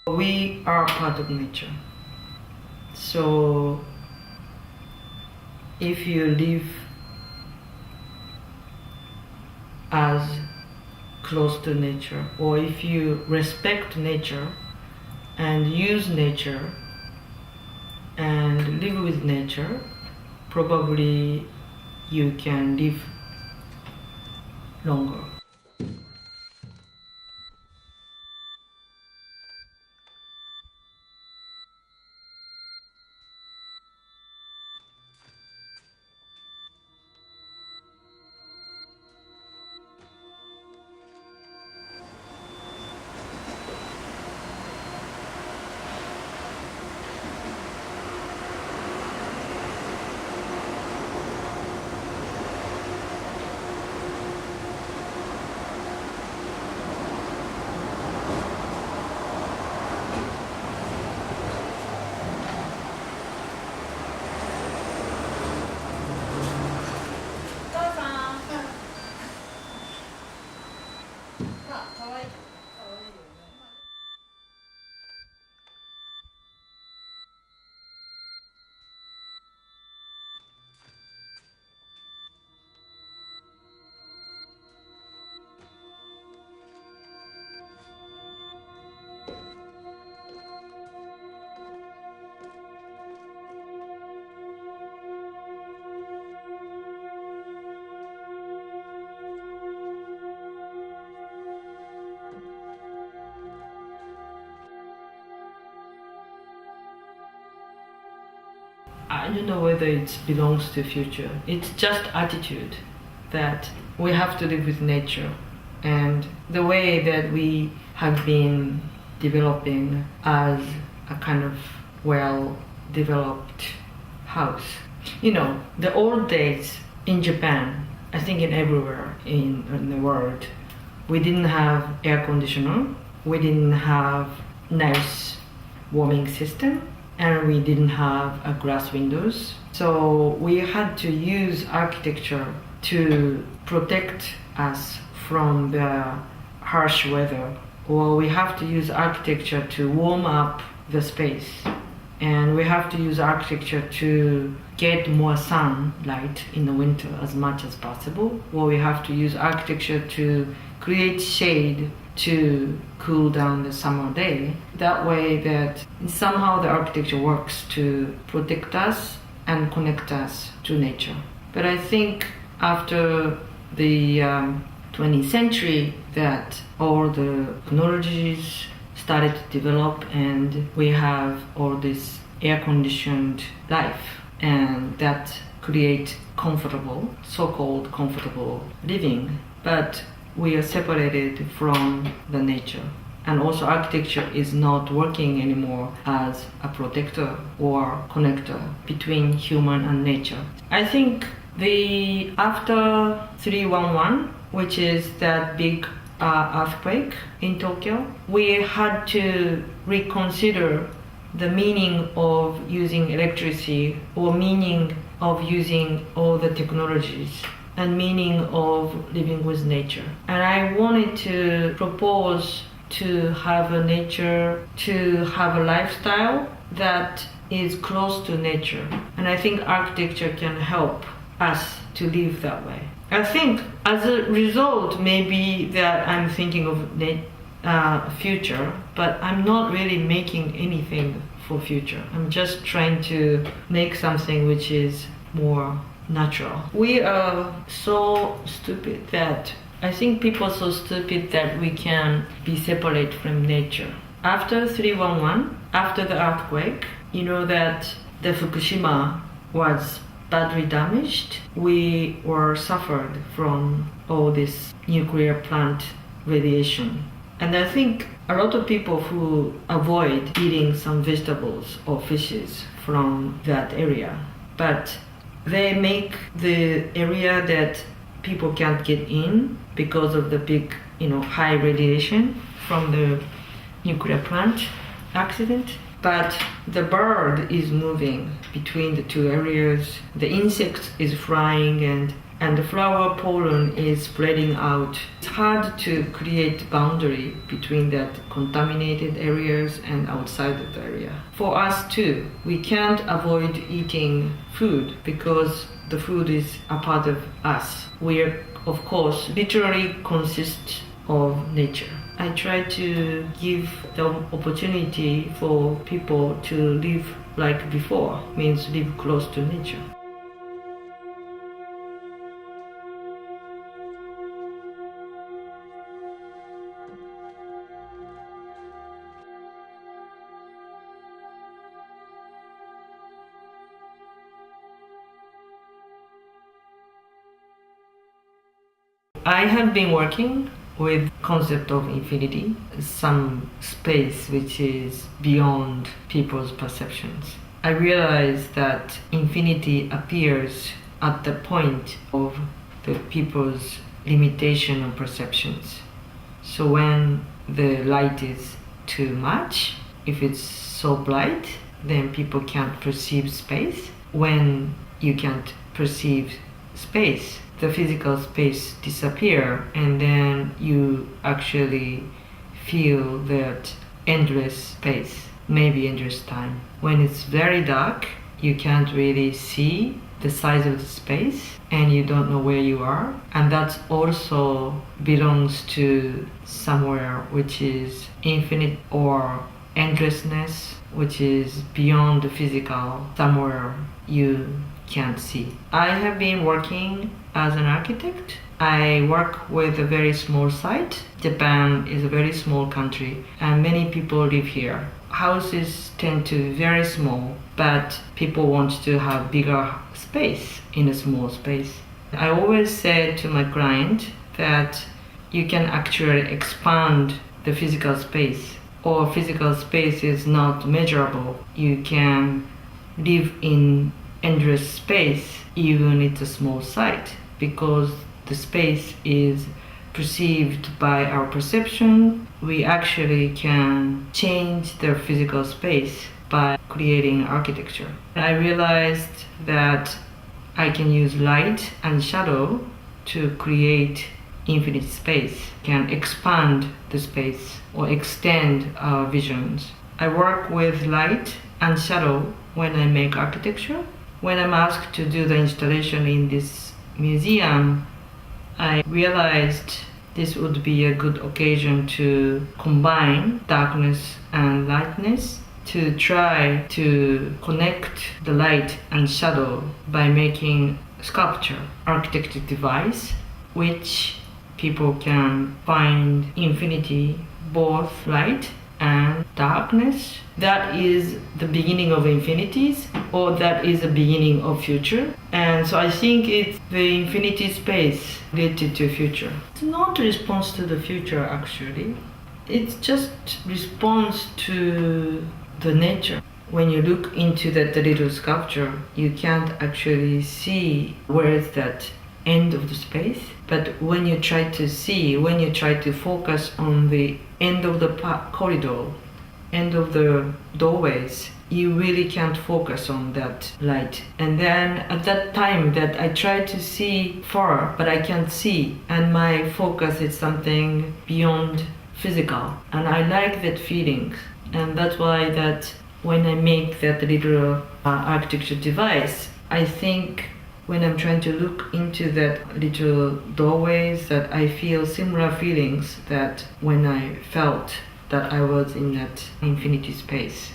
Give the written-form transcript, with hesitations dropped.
We are part of nature. So if you live as close to nature, or if you respect nature and use nature and live with nature, probably you can live longer. I don't know whether it belongs to the future. It's just attitude that we have to live with nature, and the way that we have been developing as a kind of well-developed house. You know, the old days in Japan, I think in everywhere in the world, we didn't have air conditioner, we didn't have nice warming system, and we didn't have glass windows. So we had to use architecture to protect us from the harsh weather. Or we have to use architecture to warm up the space. And we have to use architecture to get more sunlight in the winter as much as possible. Or we have to use architecture to create shade to cool down the summer day. That way that somehow the architecture works to protect us and connect us to nature. But I think after the 20th century that all the technologies started to develop and we have all this air-conditioned life, and that create comfortable, so-called comfortable living. But we are separated from the nature. And also architecture is not working anymore as a protector or connector between human and nature. I think after 311, which is that big earthquake in Tokyo, we had to reconsider the meaning of using electricity, or meaning of using all the technologies, and meaning of living with nature. And I wanted to propose to have a nature, to have a lifestyle that is close to nature. And I think architecture can help us to live that way. I think as a result, maybe that I'm thinking of future, but I'm not really making anything for future. I'm just trying to make something which is more natural. We are so stupid that I think people are so stupid that we can be separate from nature. After 311, after the earthquake, you know that the Fukushima was badly damaged. We were suffered from all this nuclear plant radiation. And I think a lot of people who avoid eating some vegetables or fishes from that area, but they make the area that people can't get in because of the big, high radiation from the nuclear plant accident. But the bird is moving between the two areas. The insect is flying, and and the flower pollen is spreading out. It's hard to create boundary between that contaminated areas and outside of the area. For us too, we can't avoid eating food because the food is a part of us. We are, of course, literally consist of nature. I try to give the opportunity for people to live like before, means live close to nature. I have been working with concept of infinity, some space which is beyond people's perceptions. I realize that infinity appears at the point of the people's limitation of perceptions. So when the light is too much, if it's so bright, then people can't perceive space. When you can't perceive space, the physical space disappear, and then you actually feel that endless space, maybe endless time. When it's very dark, you can't really see the size of the space and you don't know where you are, and that also belongs to somewhere which is infinite or endlessness, which is beyond the physical, somewhere you can't see. I have been working as an architect. I work with a very small site. Japan is a very small country and many people live here. Houses tend to be very small, but people want to have bigger space in a small space. I always say to my client that you can actually expand the physical space, or physical space is not measurable. You can live in endless space even it's a small site, because the space is perceived by our perception. We actually can change the physical space by creating architecture. I realized that I can use light and shadow to create infinite space, can expand the space or extend our visions. I work with light and shadow when I make architecture. When I'm asked to do the installation in this museum, I realized this would be a good occasion to combine darkness and lightness, to try to connect the light and shadow by making sculpture, architecture device, which people can find infinity, both light and darkness. That is the beginning of infinities, or that is the beginning of future. And so I think it's the infinity space related to future. It's not a response to the future actually. It's just response to the nature. When you look into that little sculpture, you can't actually see where is that end of the space. But when you try to see, when you try to focus on the end of the corridor, end of the doorways, you really can't focus on that light. And then at that time that I try to see far, but I can't see, and my focus is something beyond physical. And I like that feeling. And that's why that when I make that little architecture device, I think when I'm trying to look into that little doorways, that I feel similar feelings that when I felt that I was in that infinity space.